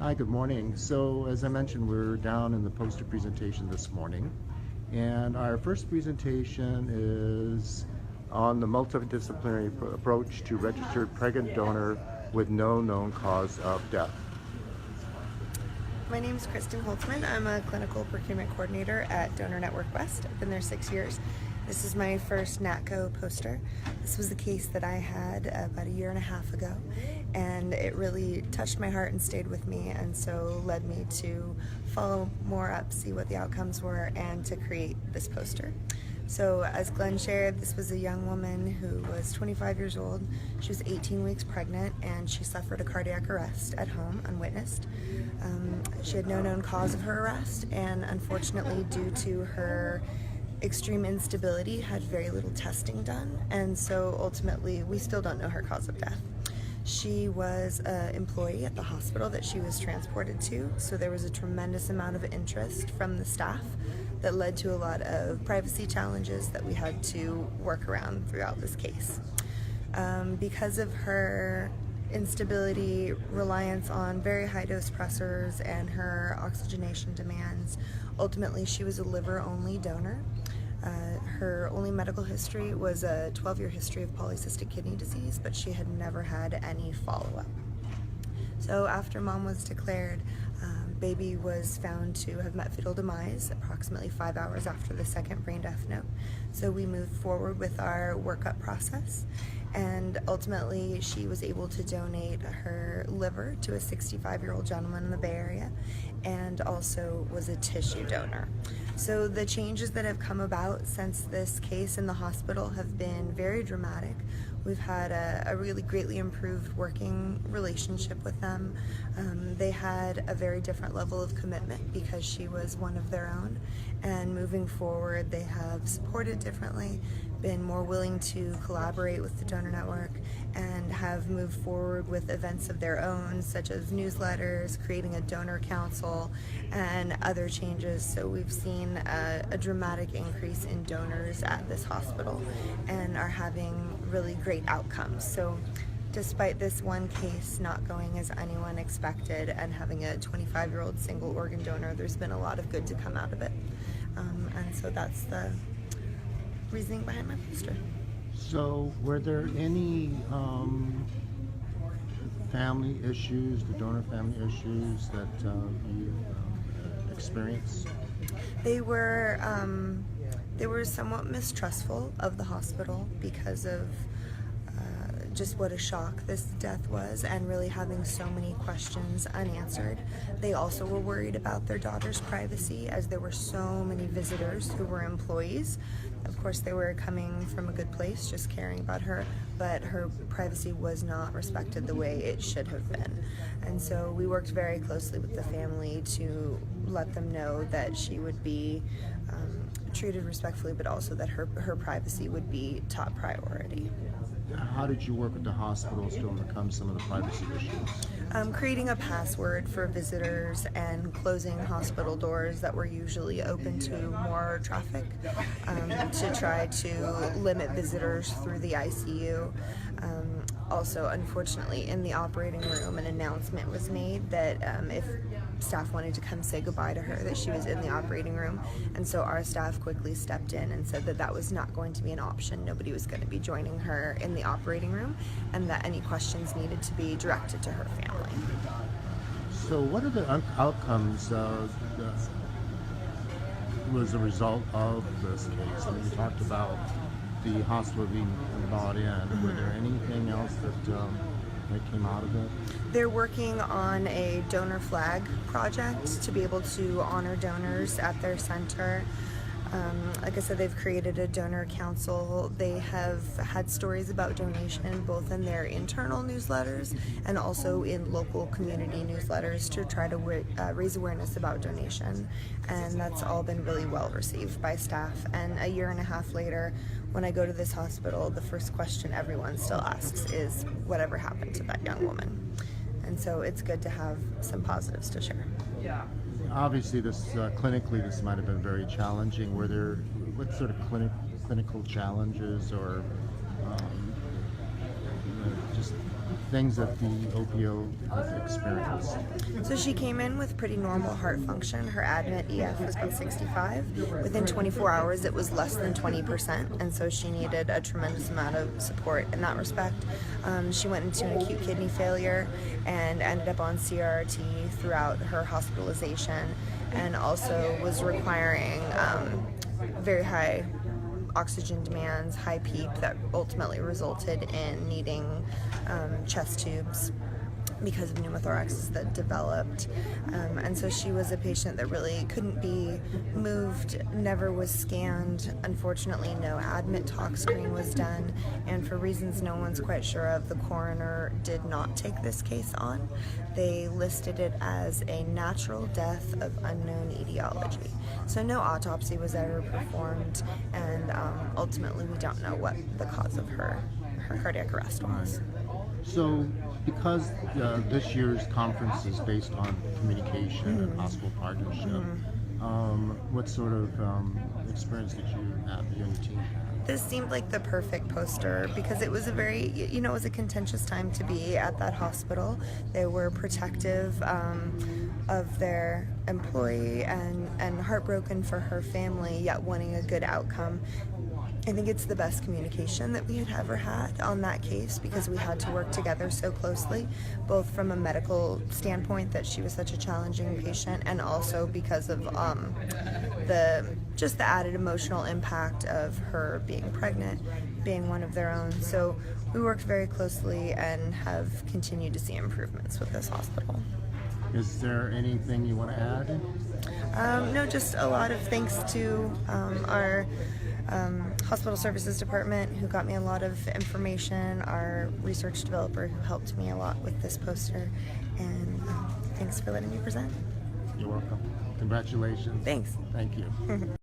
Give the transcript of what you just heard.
Hi, good morning. So, as I mentioned, we're down in the poster presentation this morning, and our first presentation is on the multidisciplinary approach to registered pregnant donor with no known cause of death. My name is Kristen Holtzman. I'm a clinical procurement coordinator at Donor Network West. I've been there 6 years. This is my first NATCO poster. This was a case that I had about a year and a half ago, and it really touched my heart and stayed with me, and so led me to follow more up, see what the outcomes were, and to create this poster. So as Glenn shared, this was a young woman who was 25 years old. She was 18 weeks pregnant, and she suffered a cardiac arrest at home, unwitnessed. She had no known cause of her arrest, and unfortunately, due to her extreme instability, had very little testing done, and so ultimately we still don't know her cause of death. She was an employee at the hospital that she was transported to, so there was a tremendous amount of interest from the staff that led to a lot of privacy challenges that we had to work around throughout this case. Because of her instability, reliance on very high dose pressors, and her oxygenation demands, ultimately she was a liver-only donor. Her only medical history was a 12-year history of polycystic kidney disease, but she had never had any follow-up. So after mom was declared, baby was found to have met fetal demise approximately 5 hours after the second brain death note. So we moved forward with our workup process, and ultimately she was able to donate her liver to a 65-year-old gentleman in the Bay Area, and also was a tissue donor. So the changes that have come about since this case in the hospital have been very dramatic. We've had a really greatly improved working relationship with them. They had a very different level of commitment because she was one of their own, and moving forward they have supported differently, been more willing to collaborate with the donor network, and have moved forward with events of their own, such as newsletters, creating a donor council, and other changes. So we've seen a dramatic increase in donors at this hospital and are having really great outcomes. So despite this one case not going as anyone expected and having a 25-year-old single organ donor, there's been a lot of good to come out of it. And so that's the reasoning behind my poster. So, were there any family issues, the donor family issues that you experienced? They were somewhat mistrustful of the hospital because of just what a shock this death was, and really having so many questions unanswered. They also were worried about their daughter's privacy, as there were so many visitors who were employees. Of course, they were coming from a good place, just caring about her, but her privacy was not respected the way it should have been. And so we worked very closely with the family to let them know that she would be treated respectfully, but also that her privacy would be top priority. How did you work with the hospitals to overcome some of the privacy issues? Creating a password for visitors and closing hospital doors that were usually open to more traffic to try to limit visitors through the ICU. Also, unfortunately, in the operating room, an announcement was made that if staff wanted to come say goodbye to her, that she was in the operating room, and so our staff quickly stepped in and said that that was not going to be an option. Nobody was going to be joining her in the operating room, and that any questions needed to be directed to her family. So, what are the outcomes was a result of this case? I mean, you talked about the hospital being brought in. Were there anything else that came out of it? They're working on a donor flag project to be able to honor donors at their center. Like I said, they've created a donor council. They have had stories about donation both in their internal newsletters and also in local community newsletters to try to raise awareness about donation. And that's all been really well received by staff. And a year and a half later, when I go to this hospital, the first question everyone still asks is, whatever happened to that young woman? And so it's good to have some positives to share. Obviously, this clinically, this might have been very challenging. Were there what sort of clinical challenges or just things that the opioid has experienced? So she came in with pretty normal heart function. Her admit EF was about 65. Within 24 hours, it was less than 20%, and so she needed a tremendous amount of support in that respect. She went into an acute kidney failure and ended up on CRRT throughout her hospitalization, and also was requiring very high oxygen demands, high PEEP, that ultimately resulted in needing chest tubes because of pneumothorax that developed. And so she was a patient that really couldn't be moved, never was scanned. Unfortunately, no admit tox screen was done, and for reasons no one's quite sure of, the coroner did not take this case on. They listed it as a natural death of unknown etiology. So no autopsy was ever performed, and ultimately we don't know what the cause of her cardiac arrest was. So, because this year's conference is based on communication and hospital partnership, what sort of experience did you have, you and the team have? This seemed like the perfect poster because it was a very, it was a contentious time to be at that hospital. They were protective of their employee and heartbroken for her family, yet wanting a good outcome. I think it's the best communication that we had ever had on that case because we had to work together so closely, both from a medical standpoint that she was such a challenging patient, and also because of the added emotional impact of her being pregnant, being one of their own. So we worked very closely and have continued to see improvements with this hospital. Is there anything you want to add? No, just a lot of thanks to our hospital services department, who got me a lot of information, our research developer who helped me a lot with this poster, and thanks for letting me present. You're welcome. Congratulations. Thanks. Thank you.